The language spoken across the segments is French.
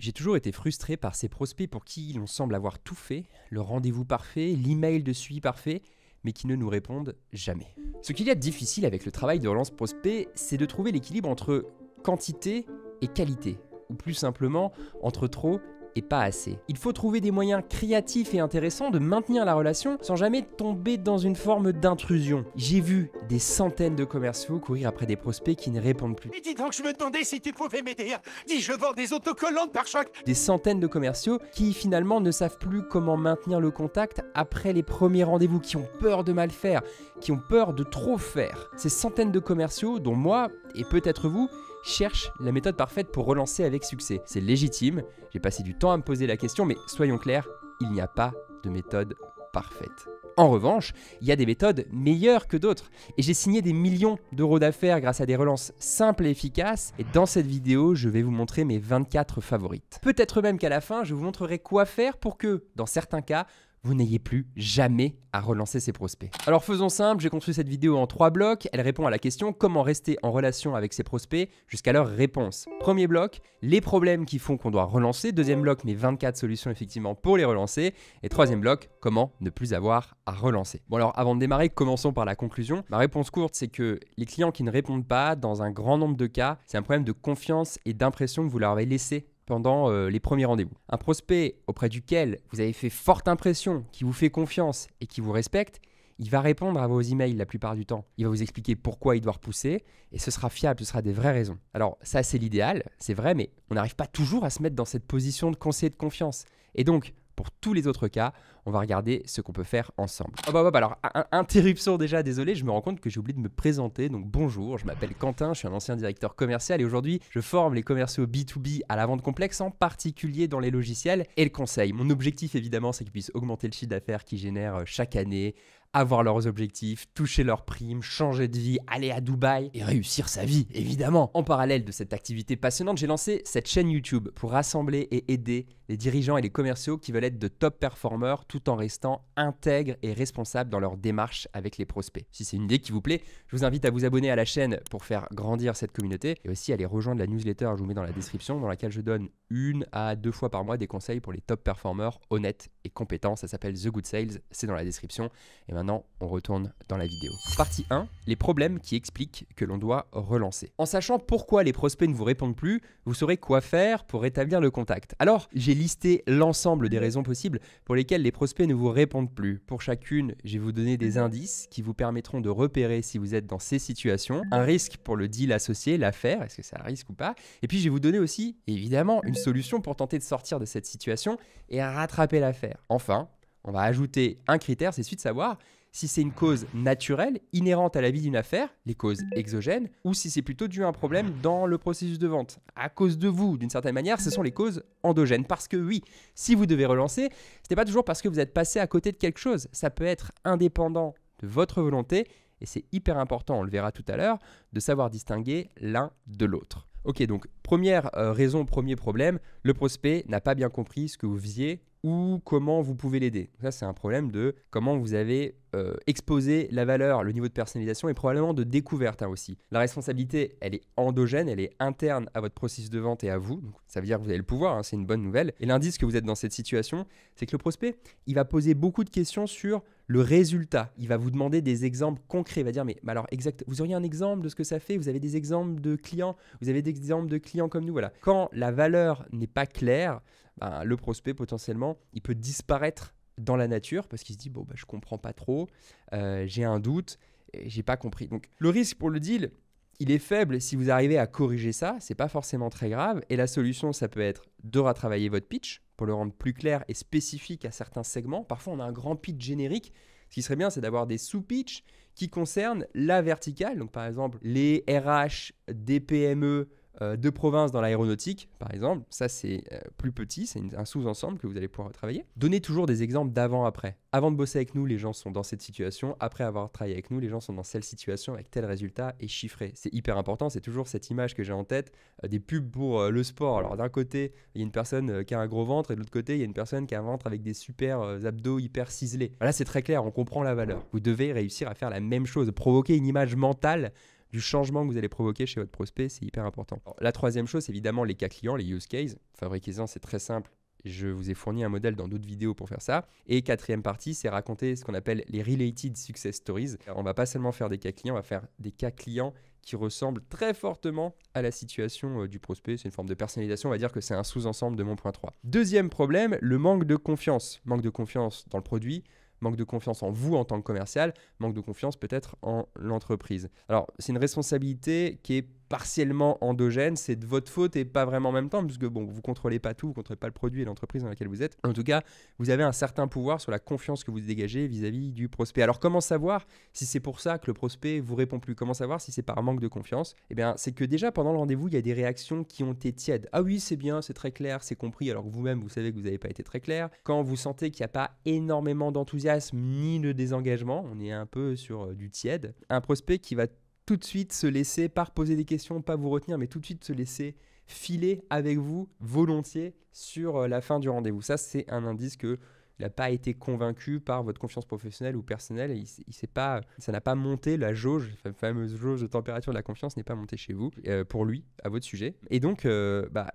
J'ai toujours été frustré par ces prospects pour qui l'on semble avoir tout fait, le rendez-vous parfait, l'email de suivi parfait, mais qui ne nous répondent jamais. Ce qu'il y a de difficile avec le travail de relance prospect, c'est de trouver l'équilibre entre quantité et qualité, ou plus simplement entre trop et pas assez. Il faut trouver des moyens créatifs et intéressants de maintenir la relation sans jamais tomber dans une forme d'intrusion. J'ai vu des centaines de commerciaux courir après des prospects qui ne répondent plus. Et dis donc, je me demandais si tu pouvais m'aider. Dis, je vends des autocollants de pare-choc. Des centaines de commerciaux qui finalement ne savent plus comment maintenir le contact après les premiers rendez-vous, qui ont peur de mal faire, qui ont peur de trop faire. Ces centaines de commerciaux, dont moi, et peut-être vous, cherchent la méthode parfaite pour relancer avec succès. C'est légitime, j'ai passé du temps à me poser la question, mais soyons clairs, il n'y a pas de méthode parfaite. En revanche, il y a des méthodes meilleures que d'autres, et j'ai signé des millions d'euros d'affaires grâce à des relances simples et efficaces, et dans cette vidéo, je vais vous montrer mes 24 favorites. Peut-être même qu'à la fin, je vous montrerai quoi faire pour que, dans certains cas, vous n'ayez plus jamais à relancer ces prospects. Alors faisons simple, j'ai construit cette vidéo en 3 blocs. Elle répond à la question comment rester en relation avec ses prospects jusqu'à leur réponse. Premier bloc, les problèmes qui font qu'on doit relancer. Deuxième bloc, mes 24 solutions effectivement pour les relancer. Et troisième bloc, comment ne plus avoir à relancer. Bon alors avant de démarrer, commençons par la conclusion. Ma réponse courte, c'est que les clients qui ne répondent pas, dans un grand nombre de cas, c'est un problème de confiance et d'impression que vous leur avez laissé pendant les premiers rendez-vous. Un prospect auprès duquel vous avez fait forte impression, qui vous fait confiance et qui vous respecte, il va répondre à vos emails la plupart du temps. Il va vous expliquer pourquoi il doit repousser et ce sera fiable, ce sera des vraies raisons. Alors ça c'est l'idéal, c'est vrai, mais on n'arrive pas toujours à se mettre dans cette position de conseiller de confiance. Et donc, pour tous les autres cas, on va regarder ce qu'on peut faire ensemble. Alors, interruption déjà, désolé, je me rends compte que j'ai oublié de me présenter. Donc bonjour, je m'appelle Quentin, je suis un ancien directeur commercial et aujourd'hui, je forme les commerciaux B2B à la vente complexe, en particulier dans les logiciels et le conseil. Mon objectif évidemment, c'est qu'ils puissent augmenter le chiffre d'affaires qu'ils génèrent chaque année, avoir leurs objectifs, toucher leurs primes, changer de vie, aller à Dubaï et réussir sa vie, évidemment. En parallèle de cette activité passionnante, j'ai lancé cette chaîne YouTube pour rassembler et aider les dirigeants et les commerciaux qui veulent être de top performers tout en restant intègres et responsables dans leur démarche avec les prospects. Si c'est une idée qui vous plaît, je vous invite à vous abonner à la chaîne pour faire grandir cette communauté et aussi à aller rejoindre la newsletter, je vous mets dans la description, dans laquelle je donne 1 à 2 fois par mois des conseils pour les top performers honnêtes et compétents. Ça s'appelle The Good Sales, c'est dans la description. Et maintenant, on retourne dans la vidéo. Partie 1, les problèmes qui expliquent que l'on doit relancer. En sachant pourquoi les prospects ne vous répondent plus, vous saurez quoi faire pour rétablir le contact. Alors, j'ai listé l'ensemble des raisons possibles pour lesquelles les prospects ne vous répondent plus. Pour chacune, je vais vous donner des indices qui vous permettront de repérer si vous êtes dans ces situations, un risque pour le deal associé, l'affaire, est-ce que c'est un risque ou pas, et puis je vais vous donner aussi, évidemment, une solution pour tenter de sortir de cette situation et à rattraper l'affaire. Enfin, on va ajouter un critère, c'est celui de savoir si c'est une cause naturelle, inhérente à la vie d'une affaire, les causes exogènes, ou si c'est plutôt dû à un problème dans le processus de vente. À cause de vous, d'une certaine manière, ce sont les causes endogènes. Parce que oui, si vous devez relancer, ce n'est pas toujours parce que vous êtes passé à côté de quelque chose. Ça peut être indépendant de votre volonté, et c'est hyper important, on le verra tout à l'heure, de savoir distinguer l'un de l'autre. Ok, donc première raison, premier problème, le prospect n'a pas bien compris ce que vous faisiez ou comment vous pouvez l'aider. Ça, c'est un problème de comment vous avez exposé la valeur, le niveau de personnalisation et probablement de découverte aussi. La responsabilité, elle est endogène, elle est interne à votre processus de vente et à vous. Donc, ça veut dire que vous avez le pouvoir, hein, c'est une bonne nouvelle. Et l'indice que vous êtes dans cette situation, c'est que le prospect, il va poser beaucoup de questions sur le résultat. Il va vous demander des exemples concrets. Il va dire, mais alors exact, vous auriez un exemple de ce que ça fait? Vous avez des exemples de clients? Vous avez des exemples de clients comme nous? Voilà. Quand la valeur n'est pas claire, le prospect potentiellement, il peut disparaître dans la nature parce qu'il se dit, bon, je comprends pas trop, j'ai un doute, j'ai pas compris. Donc le risque pour le deal, il est faible si vous arrivez à corriger ça, c'est pas forcément très grave. Et la solution, ça peut être de retravailler votre pitch pour le rendre plus clair et spécifique à certains segments. Parfois, on a un grand pitch générique. Ce qui serait bien, c'est d'avoir des sous-pitchs qui concernent la verticale. Donc, par exemple, les RH des PME de province dans l'aéronautique, par exemple. Ça, c'est plus petit, c'est un sous-ensemble que vous allez pouvoir travailler. Donnez toujours des exemples d'avant-après. Avant de bosser avec nous, les gens sont dans cette situation. Après avoir travaillé avec nous, les gens sont dans cette situation avec tel résultat et chiffré. C'est hyper important. C'est toujours cette image que j'ai en tête des pubs pour le sport. Alors, d'un côté, il y a une personne qui a un gros ventre et de l'autre côté, il y a une personne qui a un ventre avec des super abdos hyper ciselés. Là, c'est très clair. On comprend la valeur. Vous devez réussir à faire la même chose, provoquer une image mentale du changement que vous allez provoquer chez votre prospect, c'est hyper important. Alors, la troisième chose, c'est évidemment les cas clients, les use cases. Fabriquez-en, c'est très simple. Je vous ai fourni un modèle dans d'autres vidéos pour faire ça. Et quatrième partie, c'est raconter ce qu'on appelle les related success stories. Alors, on va pas seulement faire des cas clients, on va faire des cas clients qui ressemblent très fortement à la situation du prospect. C'est une forme de personnalisation, on va dire que c'est un sous-ensemble de mon point 3. Deuxième problème, le manque de confiance. Manque de confiance dans le produit, manque de confiance en vous en tant que commercial, manque de confiance peut-être en l'entreprise. Alors, c'est une responsabilité qui est partiellement endogène, c'est de votre faute et pas vraiment en même temps, puisque bon, vous ne contrôlez pas tout, vous ne contrôlez pas le produit et l'entreprise dans laquelle vous êtes. En tout cas, vous avez un certain pouvoir sur la confiance que vous dégagez vis-à-vis du prospect. Alors, comment savoir si c'est pour ça que le prospect vous répond plus? Comment savoir si c'est par manque de confiance? Eh bien, c'est que déjà pendant le rendez-vous, il y a des réactions qui ont été tièdes. Ah oui, c'est bien, c'est très clair, c'est compris, alors que vous-même, vous savez que vous n'avez pas été très clair. Quand vous sentez qu'il n'y a pas énormément d'enthousiasme ni de désengagement, on est un peu sur du tiède. Un prospect qui va tout de suite se laisser, pas poser des questions, pas vous retenir, mais tout de suite se laisser filer avec vous volontiers sur la fin du rendez-vous. Ça, c'est un indice que il n'a pas été convaincu par votre confiance professionnelle ou personnelle. Ça n'a pas monté la jauge, la fameuse jauge de température de la confiance n'est pas montée chez vous, pour lui, à votre sujet. Et donc,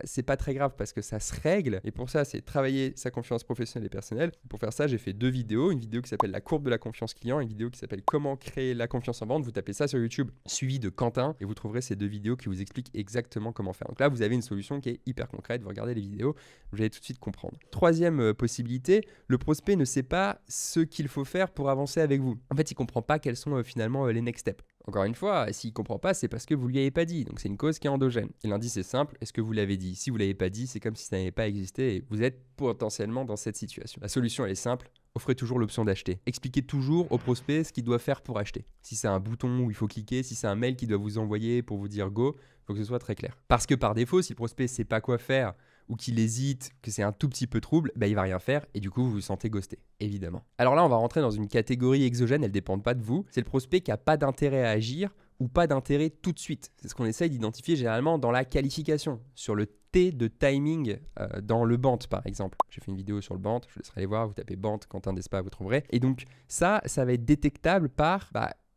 c'est pas très grave parce que ça se règle. Et pour ça, c'est travailler sa confiance professionnelle et personnelle. Pour faire ça, j'ai fait 2 vidéos. Une vidéo qui s'appelle La courbe de la confiance client, une vidéo qui s'appelle Comment créer la confiance en vente. Vous tapez ça sur YouTube, suivi de Quentin, et vous trouverez ces 2 vidéos qui vous expliquent exactement comment faire. Donc là, vous avez une solution qui est hyper concrète. Vous regardez les vidéos, vous allez tout de suite comprendre. Troisième possibilité, le prospect ne sait pas ce qu'il faut faire pour avancer avec vous. En fait, il ne comprend pas quels sont finalement les next steps. Encore une fois, s'il ne comprend pas, c'est parce que vous ne lui avez pas dit. Donc, c'est une cause qui est endogène. Et l'indice est simple, est-ce que vous l'avez dit? Si vous ne l'avez pas dit, c'est comme si ça n'avait pas existé et vous êtes potentiellement dans cette situation. La solution, elle est simple. Offrez toujours l'option d'acheter. Expliquez toujours au prospect ce qu'il doit faire pour acheter. Si c'est un bouton où il faut cliquer, si c'est un mail qu'il doit vous envoyer pour vous dire go, il faut que ce soit très clair. Parce que par défaut, si le prospect ne sait pas quoi faire ou qu'il hésite, que c'est un tout petit peu trouble, il ne va rien faire et du coup, vous vous sentez ghosté, évidemment. Alors là, on va rentrer dans une catégorie exogène, elle ne dépend pas de vous. C'est le prospect qui n'a pas d'intérêt à agir ou pas d'intérêt tout de suite. C'est ce qu'on essaye d'identifier généralement dans la qualification, sur le T de timing dans le BANT par exemple. J'ai fait une vidéo sur le BANT, je vous laisserai aller voir, vous tapez BANT, Quentin Despas, vous trouverez. Et donc ça va être détectable par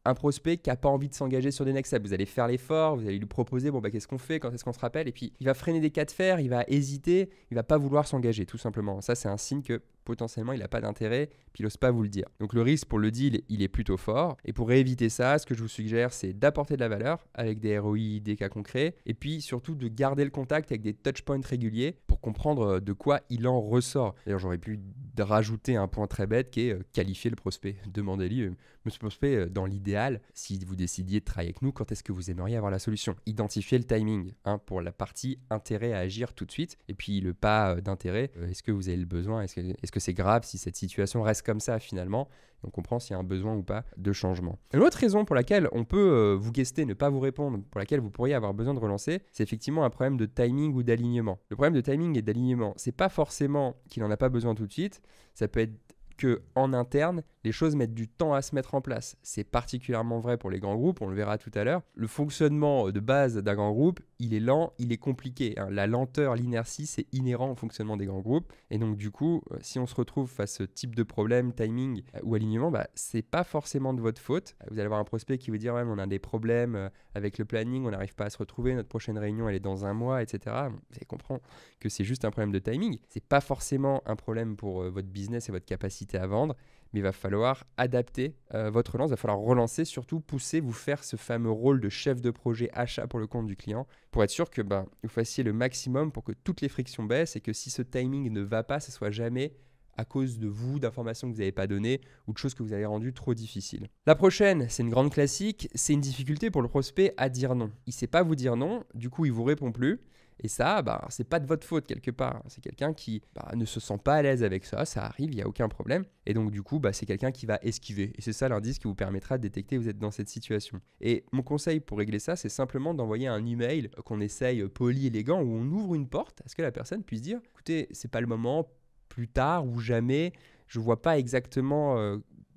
un prospect qui n'a pas envie de s'engager sur des next steps. Vous allez faire l'effort, vous allez lui proposer, qu'est-ce qu'on fait, quand est-ce qu'on se rappelle? Et puis il va freiner des cas de fer, il va hésiter, il va pas vouloir s'engager tout simplement. Ça, c'est un signe que potentiellement il n'a pas d'intérêt, puis il n'ose pas vous le dire. Donc le risque pour le deal, il est plutôt fort. Et pour éviter ça, ce que je vous suggère, c'est d'apporter de la valeur avec des ROI, des cas concrets, et puis surtout de garder le contact avec des touchpoints réguliers pour comprendre de quoi il en ressort. D'ailleurs, j'aurais pu rajouter un point très bête qui est qualifier le prospect. Demandez-lui, monsieur prospect, dans l'idéal, si vous décidiez de travailler avec nous, quand est-ce que vous aimeriez avoir la solution? Identifiez le timing pour la partie intérêt à agir tout de suite, et puis le pas d'intérêt, est-ce que vous avez le besoin, est-ce que c'est grave si cette situation reste comme ça finalement? On comprend s'il y a un besoin ou pas de changement. Une autre raison pour laquelle on peut vous guester, ne pas vous répondre, pour laquelle vous pourriez avoir besoin de relancer, c'est effectivement un problème de timing ou d'alignement. Le problème de timing et d'alignement, c'est pas forcément qu'il n'en a pas besoin tout de suite, ça peut être qu'en interne, les choses mettent du temps à se mettre en place. C'est particulièrement vrai pour les grands groupes, on le verra tout à l'heure. Le fonctionnement de base d'un grand groupe, il est lent, il est compliqué. La lenteur, l'inertie, c'est inhérent au fonctionnement des grands groupes. Et donc du coup, si on se retrouve face à ce type de problème, timing ou alignement, c'est pas forcément de votre faute. Vous allez avoir un prospect qui vous dire, on a des problèmes avec le planning, on n'arrive pas à se retrouver, notre prochaine réunion, elle est dans 1 mois, etc. Vous allez comprendre que c'est juste un problème de timing. C'est pas forcément un problème pour votre business et votre capacité à vendre, mais il va falloir adapter votre relance, il va falloir relancer, surtout pousser, vous faire ce fameux rôle de chef de projet achat pour le compte du client, pour être sûr que vous fassiez le maximum pour que toutes les frictions baissent et que si ce timing ne va pas, ce soit jamais à cause de vous, d'informations que vous n'avez pas données ou de choses que vous avez rendues trop difficiles. La prochaine, c'est une grande classique, c'est une difficulté pour le prospect à dire non. Il ne sait pas vous dire non, du coup il ne vous répond plus. Et ça, c'est pas de votre faute quelque part. C'est quelqu'un qui ne se sent pas à l'aise avec ça, ça arrive, il n'y a aucun problème. Et donc du coup, c'est quelqu'un qui va esquiver. Et c'est ça l'indice qui vous permettra de détecter que vous êtes dans cette situation. Et mon conseil pour régler ça, c'est simplement d'envoyer un email qu'on essaye poli, élégant, où on ouvre une porte à ce que la personne puisse dire, écoutez, c'est pas le moment, plus tard ou jamais, je vois pas exactement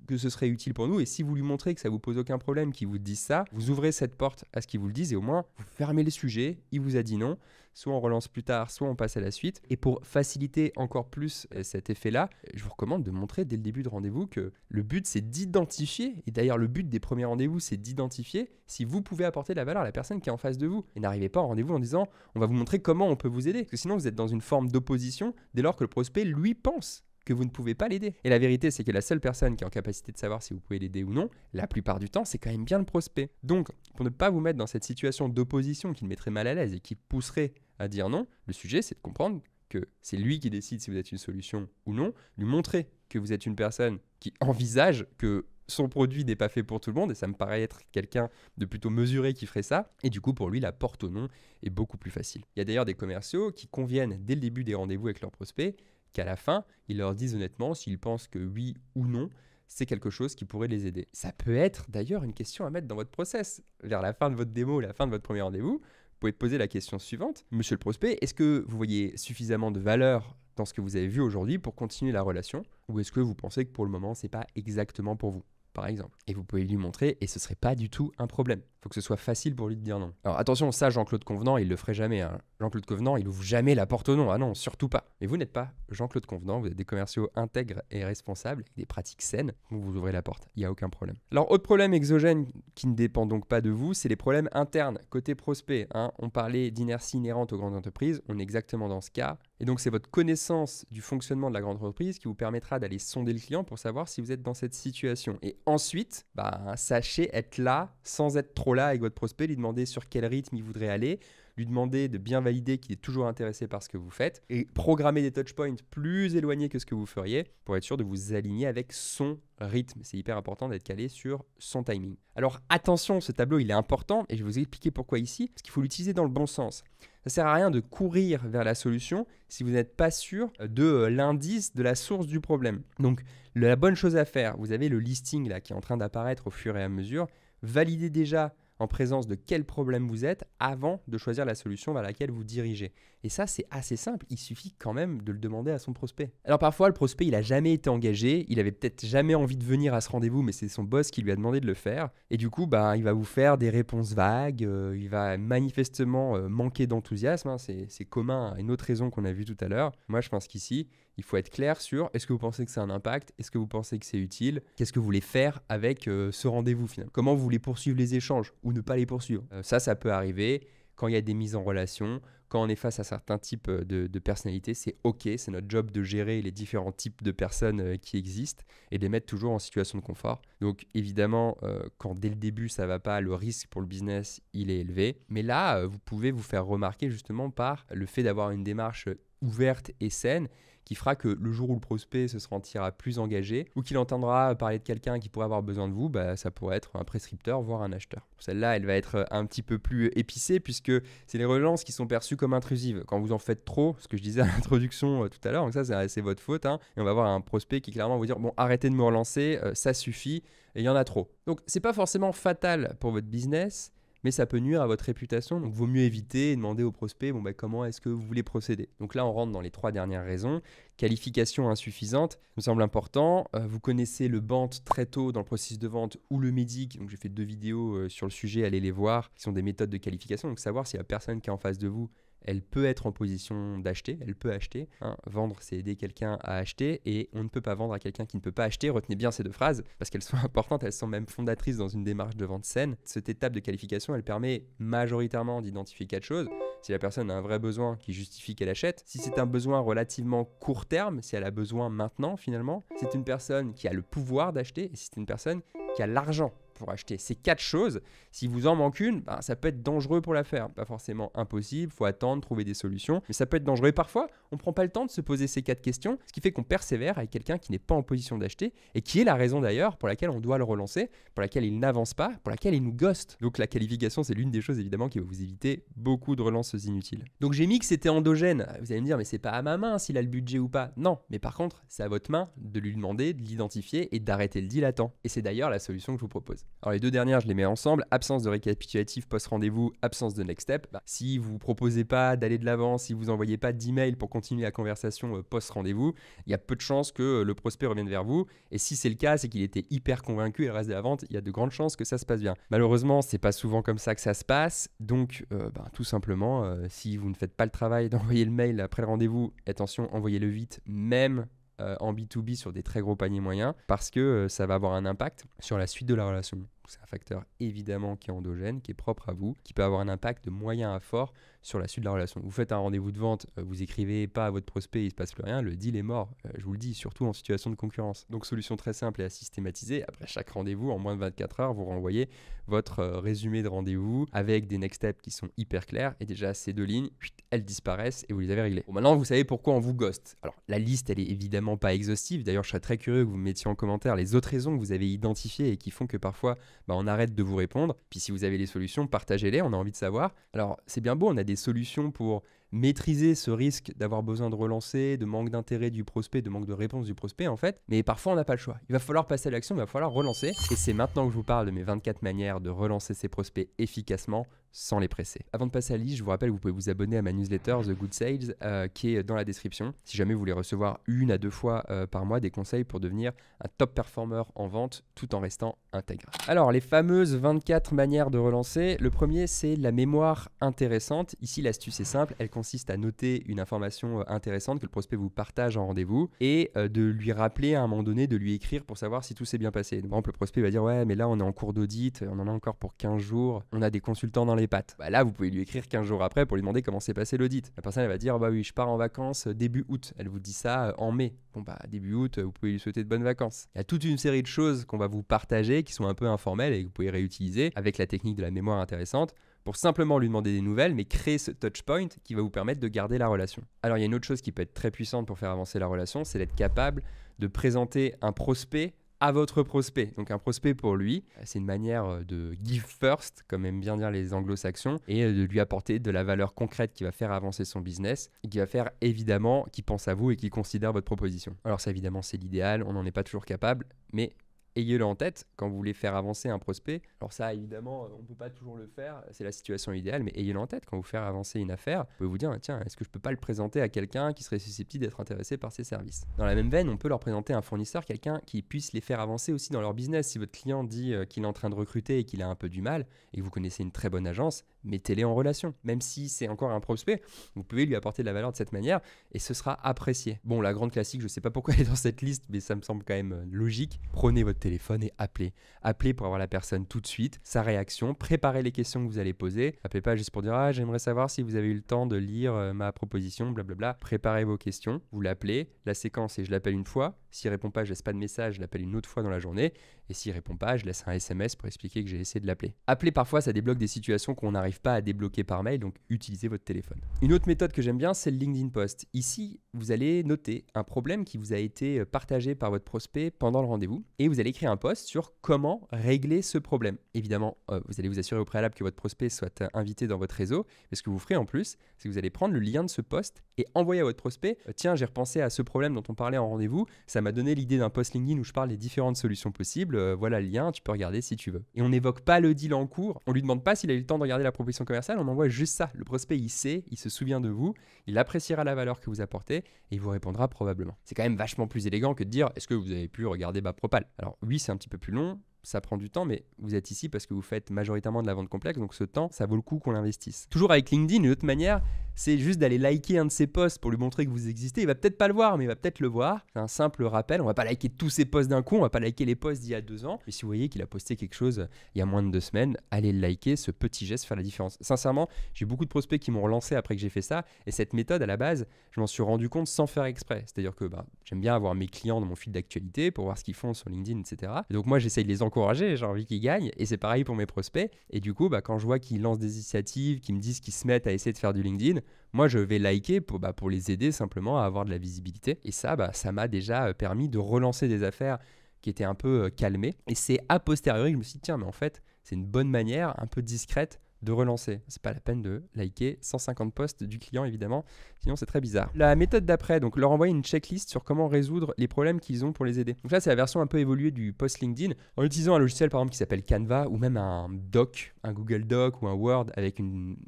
que ce serait utile pour nous. Et si vous lui montrez que ça vous pose aucun problème, qu'il vous dise ça, vous ouvrez cette porte à ce qu'il vous le dise et au moins vous fermez le sujet, il vous a dit non. soit on relance plus tard, soit on passe à la suite. Et pour faciliter encore plus cet effet-là, je vous recommande de montrer dès le début de rendez-vous que le but c'est d'identifier, et d'ailleurs le but des premiers rendez-vous c'est d'identifier si vous pouvez apporter de la valeur à la personne qui est en face de vous. Et n'arrivez pas en rendez-vous en disant on va vous montrer comment on peut vous aider, parce que sinon vous êtes dans une forme d'opposition dès lors que le prospect lui pense que vous ne pouvez pas l'aider. Et la vérité, c'est que la seule personne qui est en capacité de savoir si vous pouvez l'aider ou non, la plupart du temps, c'est quand même bien le prospect. Donc, pour ne pas vous mettre dans cette situation d'opposition qui le mettrait mal à l'aise et qui pousserait à dire non, le sujet, c'est de comprendre que c'est lui qui décide si vous êtes une solution ou non, lui montrer que vous êtes une personne qui envisage que son produit n'est pas fait pour tout le monde, et ça me paraît être quelqu'un de plutôt mesuré qui ferait ça, et du coup pour lui la porte au non est beaucoup plus facile. Il y a d'ailleurs des commerciaux qui conviennent dès le début des rendez-vous avec leurs prospects qu'à la fin, ils leur disent honnêtement s'ils pensent que oui ou non, c'est quelque chose qui pourrait les aider. Ça peut être d'ailleurs une question à mettre dans votre process. Vers la fin de votre démo, la fin de votre premier rendez-vous, vous pouvez poser la question suivante. Monsieur le prospect, est-ce que vous voyez suffisamment de valeur dans ce que vous avez vu aujourd'hui pour continuer la relation, ou est-ce que vous pensez que pour le moment, c'est pas exactement pour vous, par exemple? Et vous pouvez lui montrer, et ce serait pas du tout un problème. Il faut que ce soit facile pour lui de dire non. Alors attention, ça, Jean-Claude Convenant, il le ferait jamais. Hein. Jean-Claude Convenant, il ouvre jamais la porte au non. Ah non, surtout pas. Mais vous n'êtes pas Jean-Claude Convenant, vous êtes des commerciaux intègres et responsables, avec des pratiques saines, donc vous ouvrez la porte. Il n'y a aucun problème. Alors, autre problème exogène qui ne dépend donc pas de vous, c'est les problèmes internes, côté prospect. Hein. On parlait d'inertie inhérente aux grandes entreprises, on est exactement dans ce cas. Et donc, c'est votre connaissance du fonctionnement de la grande entreprise qui vous permettra d'aller sonder le client pour savoir si vous êtes dans cette situation. Et ensuite, sachez être là sans être trop là avec votre prospect, lui demander sur quel rythme il voudrait aller, lui demander de bien valider qu'il est toujours intéressé par ce que vous faites et programmer des touchpoints plus éloignés que ce que vous feriez pour être sûr de vous aligner avec son rythme. C'est hyper important d'être calé sur son timing. Alors attention, ce tableau il est important et je vais vous expliquer pourquoi ici, parce qu'il faut l'utiliser dans le bon sens. Ça ne sert à rien de courir vers la solution si vous n'êtes pas sûr de l'indice de la source du problème. Donc la bonne chose à faire, vous avez le listing là qui est en train d'apparaître au fur et à mesure, validez déjà en présence de quel problème vous êtes avant de choisir la solution vers laquelle vous dirigez. Et ça, c'est assez simple. Il suffit quand même de le demander à son prospect. Alors parfois, le prospect, il n'a jamais été engagé. Il avait peut-être jamais envie de venir à ce rendez-vous, mais c'est son boss qui lui a demandé de le faire. Et du coup, il va vous faire des réponses vagues. Il va manifestement manquer d'enthousiasme. Hein. C'est commun à une autre raison qu'on a vue tout à l'heure. Moi, je pense qu'ici, il faut être clair sur est-ce que vous pensez que c'est un impact? Est-ce que vous pensez que c'est utile? Qu'est-ce que vous voulez faire avec ce rendez-vous finalement? Comment vous voulez poursuivre les échanges ou ne pas les poursuivre? Ça peut arriver quand il y a des mises en relation, quand on est face à certains types de personnalités, c'est OK, c'est notre job de gérer les différents types de personnes qui existent et de les mettre toujours en situation de confort. Donc évidemment, quand dès le début ça ne va pas, le risque pour le business, il est élevé. Mais là, vous pouvez vous faire remarquer justement par le fait d'avoir une démarche ouverte et saine qui fera que le jour où le prospect se sentira plus engagé ou qu'il entendra parler de quelqu'un qui pourrait avoir besoin de vous, ça pourrait être un prescripteur, voire un acheteur. Celle-là, elle va être un petit peu plus épicée puisque c'est les relances qui sont perçues comme intrusives. Quand vous en faites trop, ce que je disais à l'introduction tout à l'heure, donc ça c'est votre faute, hein, et on va avoir un prospect qui clairement va vous dire « bon, arrêtez de me relancer, ça suffit » et il y en a trop. Donc c'est pas forcément fatal pour votre business, mais ça peut nuire à votre réputation. Donc, il vaut mieux éviter et demander au prospect comment est-ce que vous voulez procéder. Donc là, on rentre dans les 3 dernières raisons. Qualification insuffisante, me semble important. Vous connaissez le BANT très tôt dans le processus de vente ou le MEDDIC. Donc, j'ai fait 2 vidéos sur le sujet, allez les voir, qui sont des méthodes de qualification. Donc, savoir si la personne qui est en face de vous, elle peut être en position d'acheter, elle peut acheter. Hein. Vendre, c'est aider quelqu'un à acheter et on ne peut pas vendre à quelqu'un qui ne peut pas acheter. Retenez bien ces 2 phrases parce qu'elles sont importantes, elles sont même fondatrices dans une démarche de vente saine. Cette étape de qualification, elle permet majoritairement d'identifier 4 choses. Si la personne a un vrai besoin qui justifie qu'elle achète, si c'est un besoin relativement court terme, si elle a besoin maintenant finalement, si c'est une personne qui a le pouvoir d'acheter et si c'est une personne qui a l'argent pour acheter. Ces 4 choses, si vous en manque une, ça peut être dangereux pour la faire. Pas forcément impossible, il faut attendre, trouver des solutions, mais ça peut être dangereux. Et parfois, on ne prend pas le temps de se poser ces 4 questions, ce qui fait qu'on persévère avec quelqu'un qui n'est pas en position d'acheter et qui est la raison d'ailleurs pour laquelle on doit le relancer, pour laquelle il n'avance pas, pour laquelle il nous ghoste. Donc la qualification, c'est l'une des choses évidemment qui va vous éviter beaucoup de relances inutiles. Donc j'ai mis que c'était endogène. Vous allez me dire, mais c'est pas à ma main s'il a le budget ou pas. Non, mais par contre, c'est à votre main de lui demander, de l'identifier et d'arrêter le deal à temps. Et c'est d'ailleurs la solution que je vous propose. Alors les deux dernières, je les mets ensemble. Absence de récapitulatif post-rendez-vous, absence de next step. Si vous ne proposez pas d'aller de l'avant, si vous n'envoyez pas d'email pour continuer la conversation post-rendez-vous, il y a peu de chances que le prospect revienne vers vous. Et si c'est le cas, c'est qu'il était hyper convaincu et le reste de la vente, il y a de grandes chances que ça se passe bien. Malheureusement, c'est pas souvent comme ça que ça se passe. Donc, tout simplement, si vous ne faites pas le travail d'envoyer le mail après le rendez-vous, attention, envoyez-le vite, même en B2B sur des très gros paniers moyens, parce que ça va avoir un impact sur la suite de la relation. C'est un facteur évidemment qui est endogène, qui est propre à vous, qui peut avoir un impact de moyen à fort sur la suite de la relation. Vous faites un rendez-vous de vente, vous écrivez pas à votre prospect, il ne se passe plus rien, le deal est mort, je vous le dis, surtout en situation de concurrence. Donc solution très simple et à systématiser, après chaque rendez-vous, en moins de 24 heures, vous renvoyez votre résumé de rendez-vous avec des next steps qui sont hyper clairs, et déjà ces 2 lignes, elles disparaissent et vous les avez réglées. Bon, maintenant vous savez pourquoi on vous ghost. Alors la liste elle est évidemment pas exhaustive, d'ailleurs je serais très curieux que vous mettiez en commentaire les autres raisons que vous avez identifiées et qui font que parfois on arrête de vous répondre. Puis si vous avez les solutions, partagez-les, on a envie de savoir. Alors c'est bien beau, on a des solutions pour maîtriser ce risque d'avoir besoin de relancer, de manque d'intérêt du prospect, de manque de réponse du prospect en fait, mais parfois on n'a pas le choix. Il va falloir passer à l'action, il va falloir relancer, et c'est maintenant que je vous parle de mes 24 manières de relancer ses prospects efficacement sans les presser. Avant de passer à la liste, je vous rappelle que vous pouvez vous abonner à ma newsletter The Good Sales qui est dans la description. Si jamais vous voulez recevoir 1 à 2 fois par mois des conseils pour devenir un top performer en vente tout en restant intègre. Alors les fameuses 24 manières de relancer, le premier c'est la mémoire intéressante. Ici l'astuce est simple, elle consiste à noter une information intéressante que le prospect vous partage en rendez-vous et de lui rappeler à un moment donné, de lui écrire pour savoir si tout s'est bien passé. Donc, par exemple le prospect va dire ouais mais là on est en cours d'audit, on en a encore pour 15 jours, on a des consultants dans les pattes. Là, vous pouvez lui écrire 15 jours après pour lui demander comment s'est passé l'audit. La personne, elle va dire, bah oui, je pars en vacances début août. Elle vous dit ça en mai. Bon, début août, vous pouvez lui souhaiter de bonnes vacances. Il y a toute une série de choses qu'on va vous partager qui sont un peu informelles et que vous pouvez réutiliser avec la technique de la mémoire intéressante pour simplement lui demander des nouvelles, mais créer ce touch point qui va vous permettre de garder la relation. Alors, il y a une autre chose qui peut être très puissante pour faire avancer la relation, c'est d'être capable de présenter un prospect à votre prospect. Donc un prospect pour lui, c'est une manière de give first, comme aiment bien dire les anglo-saxons, et de lui apporter de la valeur concrète qui va faire avancer son business et qui va faire évidemment qu'il pense à vous et qu'il considère votre proposition. Alors ça évidemment c'est l'idéal, on n'en est pas toujours capable, mais ayez-le en tête quand vous voulez faire avancer un prospect. Alors ça, évidemment, on ne peut pas toujours le faire, c'est la situation idéale, mais ayez-le en tête quand vous faites avancer une affaire. Vous pouvez vous dire, tiens, est-ce que je ne peux pas le présenter à quelqu'un qui serait susceptible d'être intéressé par ses services? Dans la même veine, on peut leur présenter un fournisseur, quelqu'un qui puisse les faire avancer aussi dans leur business. Si votre client dit qu'il est en train de recruter et qu'il a un peu du mal, et que vous connaissez une très bonne agence, mettez-les en relation. Même si c'est encore un prospect, vous pouvez lui apporter de la valeur de cette manière, et ce sera apprécié. Bon, la grande classique, je ne sais pas pourquoi elle est dans cette liste, mais ça me semble quand même logique. Prenez votre téléphone et appelez. Appelez pour avoir la personne tout de suite, sa réaction, préparez les questions que vous allez poser. Appelez pas juste pour dire « Ah, j'aimerais savoir si vous avez eu le temps de lire ma proposition, blablabla. » Préparez vos questions, vous l'appelez, la séquence est je l'appelle une fois. S'il répond pas, je laisse pas de message, je l'appelle une autre fois dans la journée. Et s'il répond pas, je laisse un SMS pour expliquer que j'ai essayé de l'appeler. Appeler parfois, ça débloque des situations qu'on n'arrive pas à débloquer par mail, donc utilisez votre téléphone. Une autre méthode que j'aime bien, c'est le LinkedIn Post. Ici, vous allez noter un problème qui vous a été partagé par votre prospect pendant le rendez-vous et vous allez écrire un post sur comment régler ce problème. Évidemment, vous allez vous assurer au préalable que votre prospect soit invité dans votre réseau. Mais ce que vous ferez en plus, c'est que vous allez prendre le lien de ce post et envoyer à votre prospect « Tiens, j'ai repensé à ce problème dont on parlait en rendez-vous. Ça m'a donné l'idée d'un post LinkedIn où je parle des différentes solutions possibles. Voilà le lien, tu peux regarder si tu veux. » Et on n'évoque pas le deal en cours. On lui demande pas s'il a eu le temps de regarder la proposition commerciale. On envoie juste ça. Le prospect, il sait, il se souvient de vous, il appréciera la valeur que vous apportez et il vous répondra probablement. C'est quand même vachement plus élégant que de dire « Est-ce que vous avez pu regarder ma propale ?» Alors oui, c'est un petit peu plus long. Ça prend du temps, mais vous êtes ici parce que vous faites majoritairement de la vente complexe, donc ce temps, ça vaut le coup qu'on l'investisse. Toujours avec LinkedIn, une autre manière, c'est juste d'aller liker un de ses posts pour lui montrer que vous existez. Il va peut-être pas le voir, mais il va peut-être le voir. C'est un simple rappel. On va pas liker tous ses posts d'un coup, on va pas liker les posts d'il y a 2 ans. Mais si vous voyez qu'il a posté quelque chose il y a moins de 2 semaines, allez le liker, ce petit geste fait la différence. Sincèrement, j'ai beaucoup de prospects qui m'ont relancé après que j'ai fait ça, et cette méthode, à la base, je m'en suis rendu compte sans faire exprès. C'est-à-dire que j'aime bien avoir mes clients dans mon fil d'actualité pour voir ce qu'ils font sur LinkedIn, etc. Et donc moi, j'essaye de les encourager, j'ai envie qu'ils gagnent, et c'est pareil pour mes prospects. Et du coup, quand je vois qu'ils lancent des initiatives, qu'ils me disent qu'ils se mettent à essayer de faire du LinkedIn, moi, je vais liker pour les aider simplement à avoir de la visibilité. Et ça, ça m'a déjà permis de relancer des affaires qui étaient un peu calmées. Et c'est a posteriori que je me suis dit, tiens, mais en fait, c'est une bonne manière, un peu discrète, de relancer. C'est pas la peine de liker 150 posts du client évidemment, sinon c'est très bizarre. La méthode d'après, donc leur envoyer une checklist sur comment résoudre les problèmes qu'ils ont pour les aider. Donc là c'est la version un peu évoluée du post LinkedIn en utilisant un logiciel par exemple qui s'appelle Canva ou même un doc, un Google Doc ou un Word avec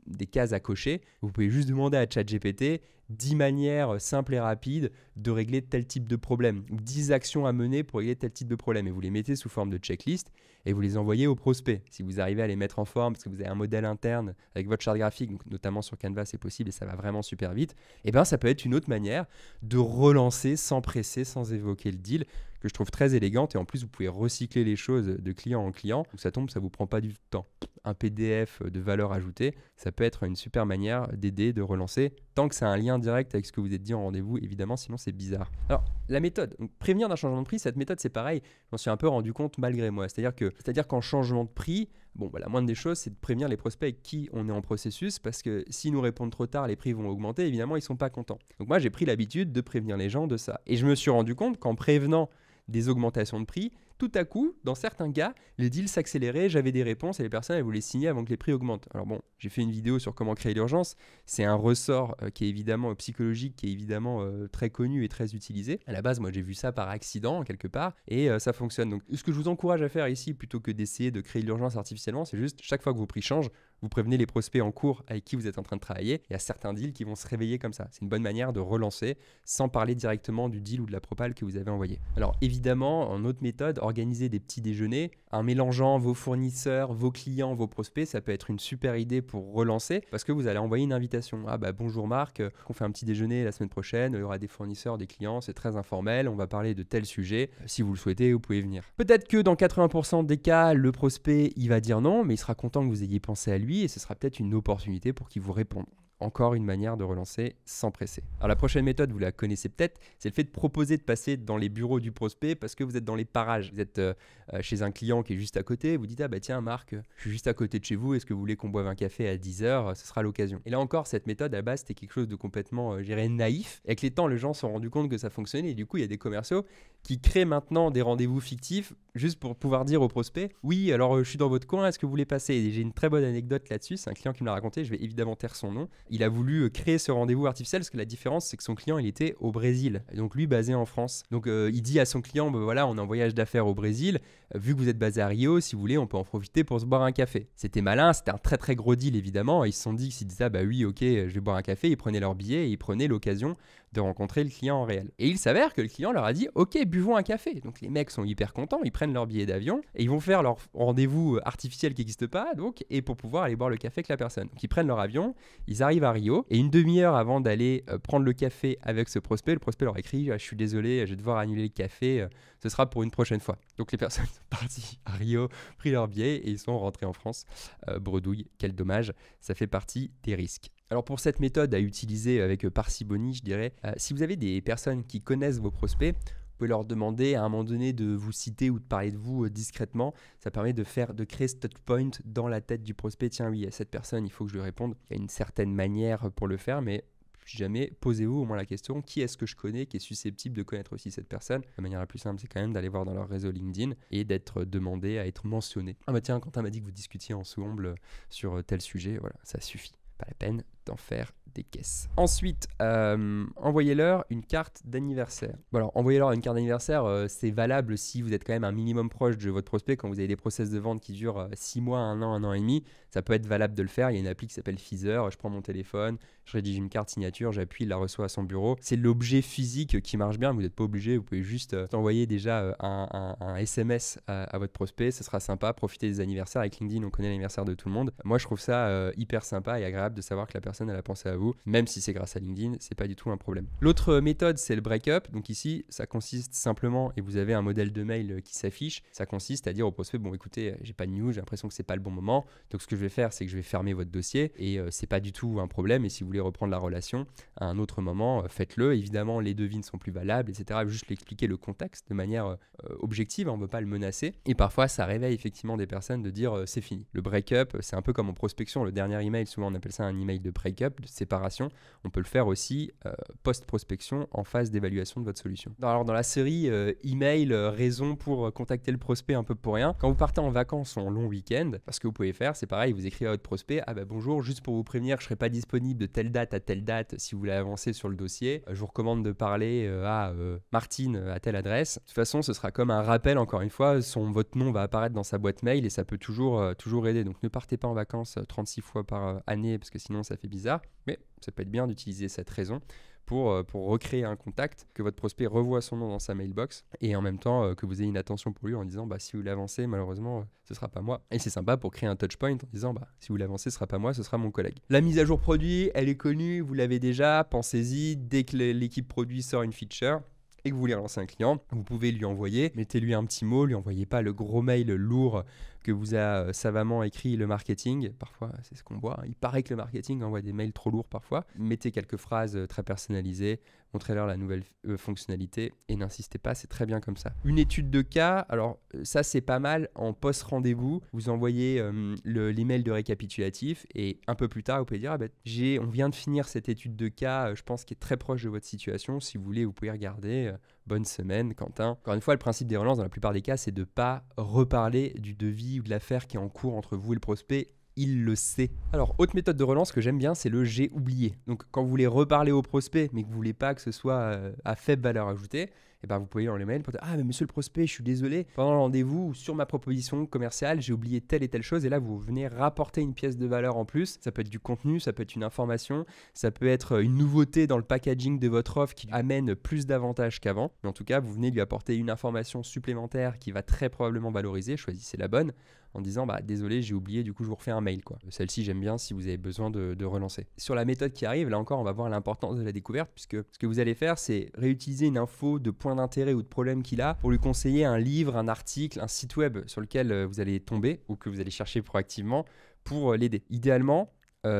des cases à cocher. Vous pouvez juste demander à ChatGPT 10 manières simples et rapides de régler tel type de problème ou 10 actions à mener pour régler tel type de problème et vous les mettez sous forme de checklist et vous les envoyez aux prospects. Si vous arrivez à les mettre en forme parce que vous avez un modèle interne avec votre charte graphique, donc notamment sur Canva c'est possible et ça va vraiment super vite, et bien ça peut être une autre manière de relancer sans presser, sans évoquer le deal, que je trouve très élégante et en plus vous pouvez recycler les choses de client en client, donc ça tombe, ça vous prend pas du temps. Un PDF de valeur ajoutée, ça peut être une super manière d'aider, de relancer, tant que ça a un lien direct avec ce que vous êtes dit en rendez-vous, évidemment, sinon c'est bizarre. Alors, la méthode, donc, prévenir d'un changement de prix, cette méthode c'est pareil, je m'en suis un peu rendu compte malgré moi, c'est-à-dire qu'en changement de prix, la moindre des choses c'est de prévenir les prospects avec qui on est en processus, parce que s'ils nous répondent trop tard, les prix vont augmenter, évidemment ils sont pas contents. Donc moi j'ai pris l'habitude de prévenir les gens de ça, et je me suis rendu compte qu'en prévenant des augmentations de prix, tout à coup, dans certains cas, les deals s'accéléraient, j'avais des réponses et les personnes elles voulaient signer avant que les prix augmentent. Alors bon, j'ai fait une vidéo sur comment créer l'urgence, c'est un ressort qui est évidemment psychologique, qui est évidemment très connu et très utilisé. À la base, moi j'ai vu ça par accident quelque part et ça fonctionne. Donc ce que je vous encourage à faire ici, plutôt que d'essayer de créer l'urgence artificiellement, c'est juste chaque fois que vos prix changent, vous prévenez les prospects en cours avec qui vous êtes en train de travailler. Il y a certains deals qui vont se réveiller comme ça. C'est une bonne manière de relancer sans parler directement du deal ou de la propale que vous avez envoyé. Alors évidemment, en autre méthode, organiser des petits déjeuners en mélangeant vos fournisseurs, vos clients, vos prospects, ça peut être une super idée pour relancer parce que vous allez envoyer une invitation. Ah bah bonjour Marc, on fait un petit déjeuner la semaine prochaine, il y aura des fournisseurs, des clients, c'est très informel, on va parler de tel sujet. Si vous le souhaitez, vous pouvez venir. Peut-être que dans 80% des cas, le prospect, il va dire non, mais il sera content que vous ayez pensé à lui et ce sera peut-être une opportunité pour qu'il vous réponde. Encore une manière de relancer sans presser. Alors la prochaine méthode, vous la connaissez peut-être, c'est le fait de proposer de passer dans les bureaux du prospect parce que vous êtes dans les parages. Vous êtes chez un client qui est juste à côté, vous dites « Ah bah tiens Marc, je suis juste à côté de chez vous, est-ce que vous voulez qu'on boive un café à 10h ? Ce sera l'occasion. » Et là encore, cette méthode à la base, c'était quelque chose de complètement, je dirais, naïf. Et avec les temps, les gens se sont rendus compte que ça fonctionnait et du coup, il y a des commerciaux qui créent maintenant des rendez-vous fictifs juste pour pouvoir dire au prospect « Oui, alors je suis dans votre coin, est-ce que vous voulez passer ?» Et j'ai une très bonne anecdote là-dessus, c'est un client qui me l'a raconté, je vais évidemment taire son nom. Il a voulu créer ce rendez-vous artificiel parce que la différence, c'est que son client, il était au Brésil, et donc lui basé en France. Donc il dit à son client, bah, voilà, on est en voyage d'affaires au Brésil, vu que vous êtes basé à Rio, si vous voulez, on peut en profiter pour se boire un café. C'était malin, c'était un très très gros deal évidemment, et ils se sont dit que s'ils disaient, ah bah oui, ok, je vais boire un café, ils prenaient leur billet et ils prenaient l'occasion de rencontrer le client en réel. Et il s'avère que le client leur a dit, ok, buvons un café. Donc les mecs sont hyper contents, ils prennent leur billet d'avion et ils vont faire leur rendez-vous artificiel qui n'existe pas, donc, et pour pouvoir aller boire le café avec la personne. Donc ils prennent leur avion, ils arrivent à Rio, et une demi-heure avant d'aller prendre le café avec ce prospect, le prospect leur écrit, ah, je suis désolé, je vais devoir annuler le café, ce sera pour une prochaine fois. Donc les personnes sont parties à Rio, pris leur billet et ils sont rentrés en France. Bredouille, quel dommage, ça fait partie des risques. Alors pour cette méthode à utiliser avec parcimonie, je dirais, si vous avez des personnes qui connaissent vos prospects, vous pouvez leur demander à un moment donné de vous citer ou de parler de vous discrètement. Ça permet de créer ce touch point dans la tête du prospect. Tiens, oui, à cette personne, il faut que je lui réponde. Il y a une certaine manière pour le faire, mais si jamais, posez-vous au moins la question, qui est-ce que je connais qui est susceptible de connaître aussi cette personne? La manière la plus simple, c'est quand même d'aller voir dans leur réseau LinkedIn et d'être demandé à être mentionné. Ah bah tiens, Quentin m'a dit que vous discutiez ensemble sur tel sujet, voilà, ça suffit. Pas la peine d'en faire des caisses. Ensuite, envoyez-leur une carte d'anniversaire. Bon alors, envoyez-leur une carte d'anniversaire, c'est valable si vous êtes quand même un minimum proche de votre prospect, quand vous avez des process de vente qui durent 6 mois, 1 an et demi, ça peut être valable de le faire. Il y a une appli qui s'appelle Feezer, je prends mon téléphone, je rédige une carte signature, j'appuie, il la reçoit à son bureau. C'est l'objet physique qui marche bien, vous n'êtes pas obligé, vous pouvez juste envoyer déjà un SMS à votre prospect, ce sera sympa, profitez des anniversaires. Avec LinkedIn, on connaît l'anniversaire de tout le monde. Moi, je trouve ça hyper sympa et agréable de savoir que la personne elle a pensé à vous, même si c'est grâce à LinkedIn, c'est pas du tout un problème. L'autre méthode, c'est le break-up. Donc ici, ça consiste simplement, et vous avez un modèle de mail qui s'affiche, ça consiste à dire au prospect, bon écoutez, j'ai pas de news, j'ai l'impression que c'est pas le bon moment, donc ce que je vais faire, c'est que je vais fermer votre dossier et c'est pas du tout un problème, et si vous voulez voulez reprendre la relation à un autre moment, faites-le. Évidemment, les devis ne sont plus valables, etc. Juste lui expliquer le contexte de manière objective, on ne veut pas le menacer. Et parfois, ça réveille effectivement des personnes de dire c'est fini. Le break-up, c'est un peu comme en prospection. Le dernier email, souvent on appelle ça un email de break-up, de séparation. On peut le faire aussi post-prospection en phase d'évaluation de votre solution. Alors dans la série email, raison pour contacter le prospect un peu pour rien, quand vous partez en vacances ou en long week-end, ce que vous pouvez faire, c'est pareil, vous écrivez à votre prospect, bonjour, juste pour vous prévenir, je ne serai pas disponible de telle date à telle date si vous voulez avancer sur le dossier. Je vous recommande de parler à Martine à telle adresse. De toute façon, ce sera comme un rappel, encore une fois, votre nom va apparaître dans sa boîte mail et ça peut toujours aider. Donc ne partez pas en vacances 36 fois par année parce que sinon ça fait bizarre. Mais ça peut être bien d'utiliser cette raison pour recréer un contact, que votre prospect revoie son nom dans sa mailbox et en même temps que vous ayez une attention pour lui en disant si vous voulez avancer, malheureusement ce sera pas moi. Et c'est sympa pour créer un touchpoint en disant si vous voulez avancer, ce sera pas moi, ce sera mon collègue. La mise à jour produit, elle est connue, vous l'avez déjà, pensez-y, dès que l'équipe produit sort une feature et que vous voulez relancer un client, vous pouvez lui envoyer, mettez-lui un petit mot, lui envoyez pas le gros mail lourd que vous a savamment écrit le marketing. Parfois, c'est ce qu'on voit. Il paraît que le marketing envoie des mails trop lourds parfois. Mettez quelques phrases très personnalisées, montrez-leur la nouvelle fonctionnalité et n'insistez pas, c'est très bien comme ça. Une étude de cas, alors ça c'est pas mal en post-rendez-vous. Vous envoyez l'email de récapitulatif et un peu plus tard, vous pouvez dire on vient de finir cette étude de cas, je pense qu'il est très proche de votre situation. Si vous voulez, vous pouvez regarder. Bonne semaine, Quentin. Encore une fois, le principe des relances, dans la plupart des cas, c'est de ne pas reparler du devis ou de l'affaire qui est en cours entre vous et le prospect. Il le sait. Alors, autre méthode de relance que j'aime bien, c'est le j'ai oublié. Donc, quand vous voulez reparler au prospect, mais que vous ne voulez pas que ce soit à faible valeur ajoutée, vous pouvez dans les mails pour dire mais monsieur le prospect, je suis désolé, pendant le rendez-vous sur ma proposition commerciale, j'ai oublié telle et telle chose et là vous venez rapporter une pièce de valeur en plus. Ça peut être du contenu, ça peut être une information, ça peut être une nouveauté dans le packaging de votre offre qui amène plus d'avantages qu'avant. Mais en tout cas, vous venez lui apporter une information supplémentaire qui va très probablement valoriser. Choisissez la bonne en disant désolé, j'ai oublié, du coup je vous refais un mail quoi. Celle-ci j'aime bien si vous avez besoin de relancer. Sur la méthode qui arrive, là encore on va voir l'importance de la découverte puisque ce que vous allez faire c'est réutiliser une info de point d'intérêt ou de problème qu'il a pour lui conseiller un livre, un article, un site web sur lequel vous allez tomber ou que vous allez chercher proactivement pour l'aider. Idéalement,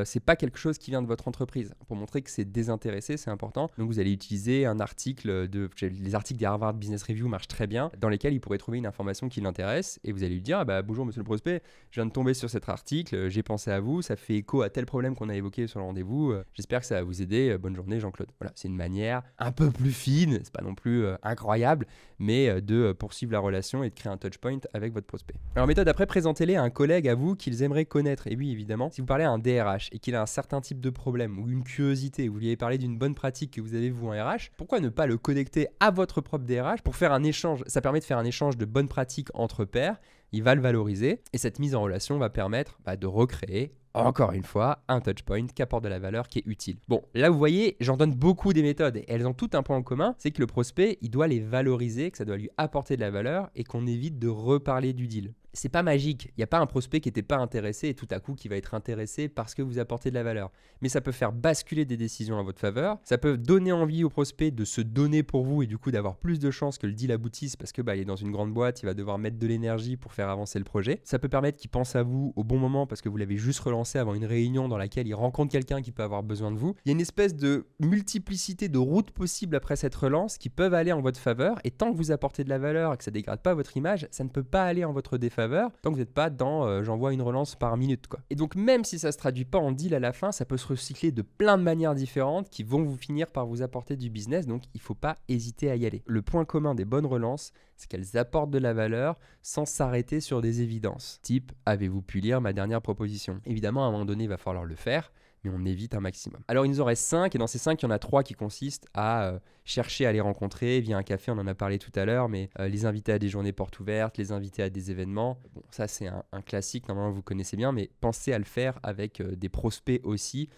c'est pas quelque chose qui vient de votre entreprise. Pour montrer que c'est désintéressé, c'est important. Donc vous allez utiliser un article les articles des Harvard Business Review marchent très bien, dans lesquels il pourrait trouver une information qui l'intéresse et vous allez lui dire bonjour monsieur le prospect, je viens de tomber sur cet article, j'ai pensé à vous, ça fait écho à tel problème qu'on a évoqué sur le rendez-vous, j'espère que ça va vous aider, bonne journée Jean-Claude. Voilà, c'est une manière un peu plus fine, c'est pas non plus incroyable, mais de poursuivre la relation et de créer un touchpoint avec votre prospect. Alors méthode après, présentez-les à un collègue à vous qu'ils aimeraient connaître. Et oui, évidemment, si vous parlez à un DRH et qu'il a un certain type de problème ou une curiosité, vous lui avez parlé d'une bonne pratique que vous avez vous en RH, pourquoi ne pas le connecter à votre propre DRH pour faire un échange? Ça permet de faire un échange de bonnes pratiques entre pairs, il va le valoriser et cette mise en relation va permettre de recréer encore une fois, un touchpoint qui apporte de la valeur, qui est utile. Bon, là vous voyez, j'en donne beaucoup des méthodes et elles ont toutes un point en commun, c'est que le prospect, il doit les valoriser, que ça doit lui apporter de la valeur et qu'on évite de reparler du deal. C'est pas magique, il n'y a pas un prospect qui n'était pas intéressé et tout à coup qui va être intéressé parce que vous apportez de la valeur. Mais ça peut faire basculer des décisions à votre faveur, ça peut donner envie au prospect de se donner pour vous et du coup d'avoir plus de chances que le deal aboutisse parce que il est dans une grande boîte, il va devoir mettre de l'énergie pour faire avancer le projet. Ça peut permettre qu'il pense à vous au bon moment parce que vous l'avez juste relancé avant une réunion dans laquelle il rencontre quelqu'un qui peut avoir besoin de vous. Il y a une espèce de multiplicité de routes possibles après cette relance qui peuvent aller en votre faveur et tant que vous apportez de la valeur et que ça ne dégrade pas votre image, ça ne peut pas aller en votre défaveur tant que vous n'êtes pas dans j'envoie une relance par minute quoi. Et donc même si ça ne se traduit pas en deal à la fin, ça peut se recycler de plein de manières différentes qui vont vous finir par vous apporter du business, donc il ne faut pas hésiter à y aller. Le point commun des bonnes relances, c'est qu'elles apportent de la valeur sans s'arrêter sur des évidences. Type, avez-vous pu lire ma dernière proposition? Évidemment, à un moment donné, il va falloir le faire, mais on évite un maximum. Alors, il nous en reste 5, et dans ces 5, il y en a 3 qui consistent à chercher à les rencontrer via un café, on en a parlé tout à l'heure, mais les inviter à des journées portes ouvertes, les inviter à des événements. Bon, ça, c'est un classique, normalement, vous connaissez bien, mais pensez à le faire avec des prospects aussi,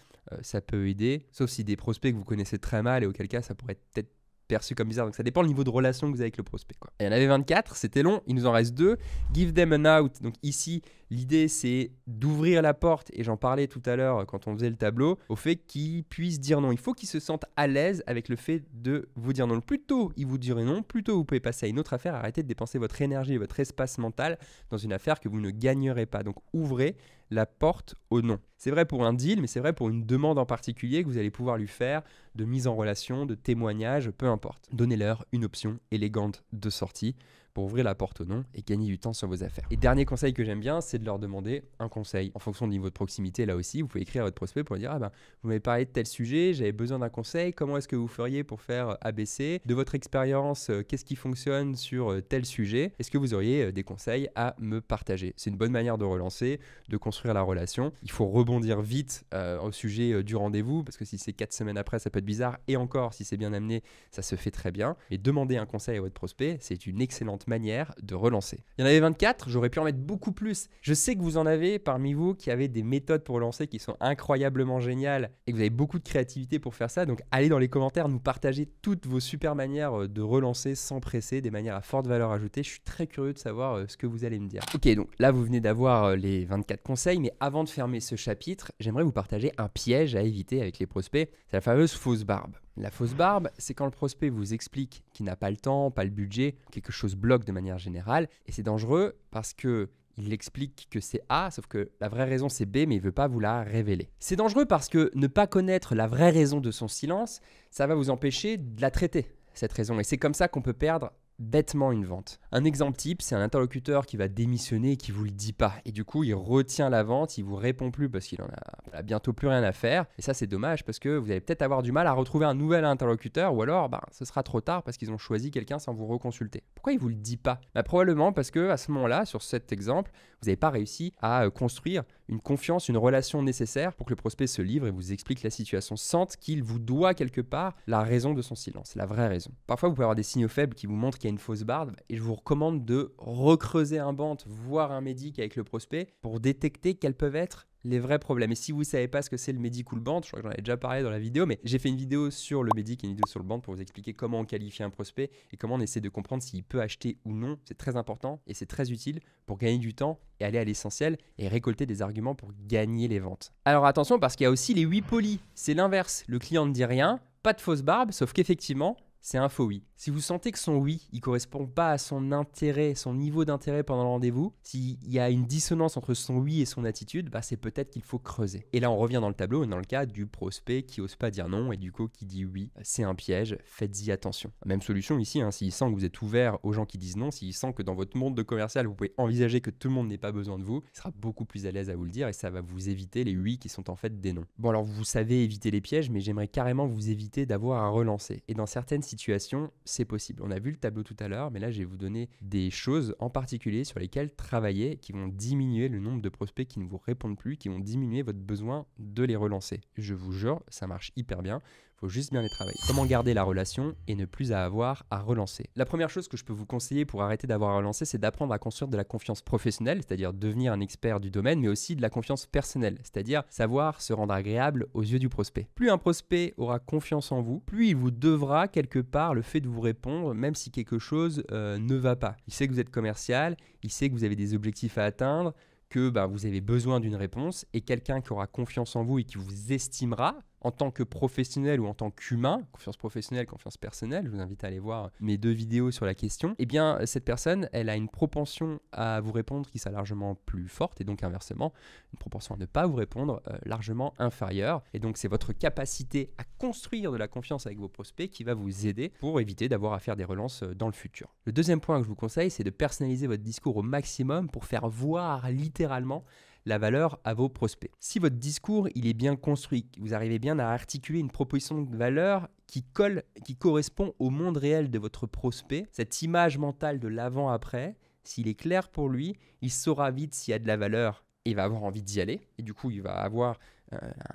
ça peut aider, sauf si des prospects que vous connaissez très mal, et auquel cas, ça pourrait peut-être perçu comme bizarre. Donc ça dépend du niveau de relation que vous avez avec le prospect, quoi. Il y en avait 24, c'était long, il nous en reste 2. Give them an out. Donc ici, L'idée, c'est d'ouvrir la porte, et j'en parlais tout à l'heure quand on faisait le tableau, au fait qu'ils puissent dire non. Il faut qu'ils se sentent à l'aise avec le fait de vous dire non. Plus tôt ils vous direz non, plus tôt vous pouvez passer à une autre affaire. Arrêtez de dépenser votre énergie et votre espace mental dans une affaire que vous ne gagnerez pas. Donc ouvrez la porte au non. C'est vrai pour un deal, mais c'est vrai pour une demande en particulier que vous allez pouvoir lui faire, de mise en relation, de témoignage, peu importe. Donnez-leur une option élégante de sortie pour ouvrir la porte au non et gagner du temps sur vos affaires. Et dernier conseil que j'aime bien, c'est de leur demander un conseil. En fonction du niveau de proximité, là aussi, vous pouvez écrire à votre prospect pour lui dire « Ah ben, vous m'avez parlé de tel sujet, j'avais besoin d'un conseil, comment est-ce que vous feriez pour faire ABC ? De votre expérience, qu'est-ce qui fonctionne sur tel sujet ? Est-ce que vous auriez des conseils à me partager ?» C'est une bonne manière de relancer, de construire la relation. Il faut rebondir vite au sujet du rendez-vous, parce que si c'est 4 semaines après, ça peut être bizarre. Et encore, si c'est bien amené, ça se fait très bien. Mais demander un conseil à votre prospect, c'est une excellente manière de relancer. Il y en avait 24, j'aurais pu en mettre beaucoup plus. Je sais que vous en avez parmi vous qui avez des méthodes pour relancer qui sont incroyablement géniales et que vous avez beaucoup de créativité pour faire ça. Donc allez dans les commentaires, nous partager toutes vos super manières de relancer sans presser, des manières à forte valeur ajoutée. Je suis très curieux de savoir ce que vous allez me dire. Ok, donc là vous venez d'avoir les 24 conseils, mais avant de fermer ce chapitre, j'aimerais vous partager un piège à éviter avec les prospects. C'est la fameuse fausse barbe. La fausse barbe, c'est quand le prospect vous explique qu'il n'a pas le temps, pas le budget, quelque chose bloque de manière générale, et c'est dangereux parce que il explique que c'est A, sauf que la vraie raison c'est B, mais il ne veut pas vous la révéler. C'est dangereux parce que ne pas connaître la vraie raison de son silence, ça va vous empêcher de la traiter, cette raison, et c'est comme ça qu'on peut perdre bêtement une vente. Un exemple type, c'est un interlocuteur qui va démissionner et qui vous le dit pas. Et du coup, il retient la vente, il vous répond plus parce qu'il en a bientôt plus rien à faire. Et ça, c'est dommage parce que vous allez peut-être avoir du mal à retrouver un nouvel interlocuteur ou alors, ce sera trop tard parce qu'ils ont choisi quelqu'un sans vous reconsulter. Pourquoi il vous le dit pas ? Probablement parce que à ce moment-là, sur cet exemple, vous n'avez pas réussi à construire une confiance, une relation nécessaire pour que le prospect se livre et vous explique la situation. Sente qu'il vous doit quelque part la raison de son silence, la vraie raison. Parfois, vous pouvez avoir des signaux faibles qui vous montrent qu'il y a une fausse barbe et je vous recommande de recreuser un banc, voir un médic avec le prospect pour détecter quels peuvent être les vrais problèmes. Et si vous ne savez pas ce que c'est le médic ou le band, je crois que j'en ai déjà parlé dans la vidéo, mais j'ai fait une vidéo sur le médic et une vidéo sur le band pour vous expliquer comment on qualifie un prospect et comment on essaie de comprendre s'il peut acheter ou non. C'est très important et c'est très utile pour gagner du temps et aller à l'essentiel et récolter des arguments pour gagner les ventes. Alors attention parce qu'il y a aussi les oui polis. C'est l'inverse. Le client ne dit rien, pas de fausse barbe, sauf qu'effectivement, c'est un faux oui. Si vous sentez que son oui, il ne correspond pas à son intérêt, son niveau d'intérêt pendant le rendez-vous, s'il y a une dissonance entre son oui et son attitude, c'est peut-être qu'il faut creuser. Et là, on revient dans le tableau, dans le cas du prospect qui n'ose pas dire non et du coup qui dit oui. C'est un piège, faites-y attention. Même solution ici, s'il sent que vous êtes ouvert aux gens qui disent non, s'il sent que dans votre monde de commercial, vous pouvez envisager que tout le monde n'ait pas besoin de vous, il sera beaucoup plus à l'aise à vous le dire et ça va vous éviter les oui qui sont en fait des non. Bon, alors vous savez éviter les pièges, mais j'aimerais carrément vous éviter d'avoir à relancer. Et dans certaines situations, c'est possible. On a vu le tableau tout à l'heure, mais là, je vais vous donner des choses en particulier sur lesquelles travailler qui vont diminuer le nombre de prospects qui ne vous répondent plus, qui vont diminuer votre besoin de les relancer. Je vous jure, ça marche hyper bien. Il faut juste bien les travailler. Comment garder la relation et ne plus avoir à relancer ? La première chose que je peux vous conseiller pour arrêter d'avoir à relancer, c'est d'apprendre à construire de la confiance professionnelle, c'est-à-dire devenir un expert du domaine, mais aussi de la confiance personnelle, c'est-à-dire savoir se rendre agréable aux yeux du prospect. Plus un prospect aura confiance en vous, plus il vous devra quelque part le fait de vous répondre, même si quelque chose ne va pas. Il sait que vous êtes commercial, il sait que vous avez des objectifs à atteindre, que vous avez besoin d'une réponse, et quelqu'un qui aura confiance en vous et qui vous estimera en tant que professionnel ou en tant qu'humain, confiance professionnelle, confiance personnelle, je vous invite à aller voir mes 2 vidéos sur la question, eh bien cette personne, elle a une propension à vous répondre qui sera largement plus forte et donc inversement, une propension à ne pas vous répondre largement inférieure. Et donc c'est votre capacité à construire de la confiance avec vos prospects qui va vous aider pour éviter d'avoir à faire des relances dans le futur. Le deuxième point que je vous conseille, c'est de personnaliser votre discours au maximum pour faire voir littéralement la valeur à vos prospects. Si votre discours il est bien construit, vous arrivez bien à articuler une proposition de valeur qui colle, qui correspond au monde réel de votre prospect, cette image mentale de l'avant-après, s'il est clair pour lui, il saura vite s'il y a de la valeur et il va avoir envie d'y aller. Et du coup, il va avoir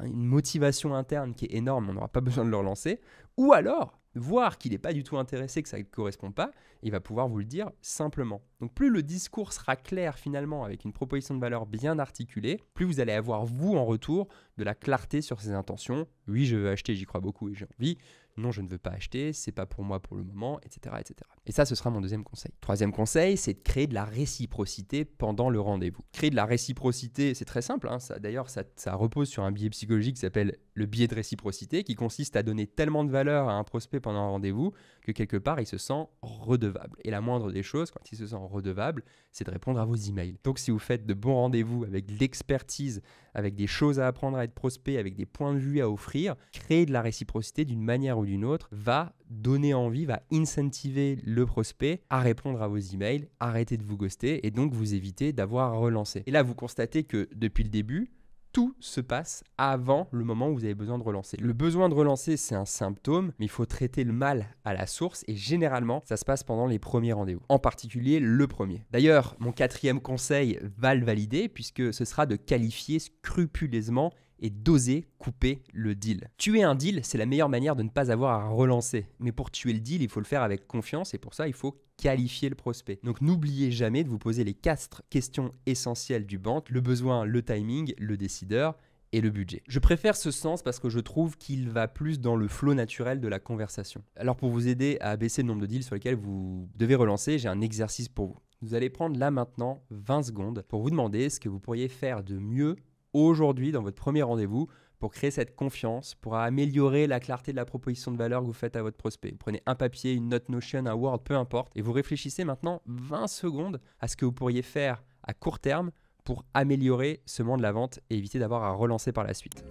une motivation interne qui est énorme, on n'aura pas besoin de le relancer. Ou alors, voir qu'il n'est pas du tout intéressé, que ça ne correspond pas, il va pouvoir vous le dire simplement. Donc plus le discours sera clair finalement avec une proposition de valeur bien articulée, plus vous allez avoir vous en retour de la clarté sur ses intentions. Oui, je veux acheter, j'y crois beaucoup et j'ai envie. non, je ne veux pas acheter, c'est pas pour moi pour le moment, etc., etc. Et ça, ce sera mon deuxième conseil. Troisième conseil, c'est de créer de la réciprocité pendant le rendez-vous. Créer de la réciprocité, c'est très simple, hein, d'ailleurs, ça repose sur un biais psychologique qui s'appelle le biais de réciprocité, qui consiste à donner tellement de valeur à un prospect pendant un rendez-vous que quelque part, il se sent redevable. Et la moindre des choses, quand il se sent redevable, c'est de répondre à vos emails. Donc, si vous faites de bons rendez-vous avec de l'expertise, avec des choses à apprendre à être prospect, avec des points de vue à offrir, créer de la réciprocité d'une manière ou d'une autre va donner envie, va incentiver le prospect à répondre à vos emails, arrêter de vous ghoster et donc vous éviter d'avoir à relancer. Et là, vous constatez que depuis le début, tout se passe avant le moment où vous avez besoin de relancer. Le besoin de relancer, c'est un symptôme, mais il faut traiter le mal à la source et généralement, ça se passe pendant les premiers rendez-vous, en particulier le premier. D'ailleurs, mon quatrième conseil va le valider puisque ce sera de qualifier scrupuleusement et d'oser couper le deal. Tuer un deal, c'est la meilleure manière de ne pas avoir à relancer. Mais pour tuer le deal, il faut le faire avec confiance et pour ça, il faut qualifier le prospect. Donc n'oubliez jamais de vous poser les 4 questions essentielles du BANT, le besoin, le timing, le décideur et le budget. Je préfère ce sens parce que je trouve qu'il va plus dans le flow naturel de la conversation. Alors pour vous aider à baisser le nombre de deals sur lesquels vous devez relancer, j'ai un exercice pour vous. Vous allez prendre là maintenant 20 secondes pour vous demander ce que vous pourriez faire de mieux aujourd'hui dans votre premier rendez-vous pour créer cette confiance, pour améliorer la clarté de la proposition de valeur que vous faites à votre prospect. Vous prenez un papier, une note Notion, un Word, peu importe, et vous réfléchissez maintenant 20 secondes à ce que vous pourriez faire à court terme pour améliorer ce moment de la vente et éviter d'avoir à relancer par la suite.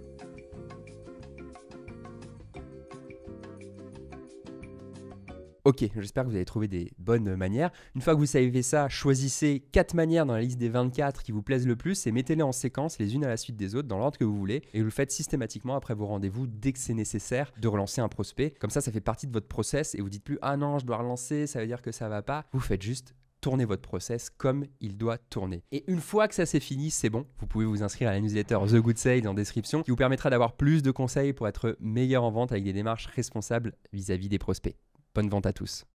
Ok, j'espère que vous avez trouvé des bonnes manières. Une fois que vous savez ça, choisissez 4 manières dans la liste des 24 qui vous plaisent le plus et mettez-les en séquence les unes à la suite des autres dans l'ordre que vous voulez. Et vous le faites systématiquement après vos rendez-vous dès que c'est nécessaire de relancer un prospect. Comme ça fait partie de votre process et vous dites plus « Ah non, je dois relancer, ça veut dire que ça va pas ». Vous faites juste tourner votre process comme il doit tourner. Et une fois que ça c'est fini, c'est bon. Vous pouvez vous inscrire à la newsletter The Good Sales en description qui vous permettra d'avoir plus de conseils pour être meilleur en vente avec des démarches responsables vis-à-vis des prospects. Bonne vente à tous.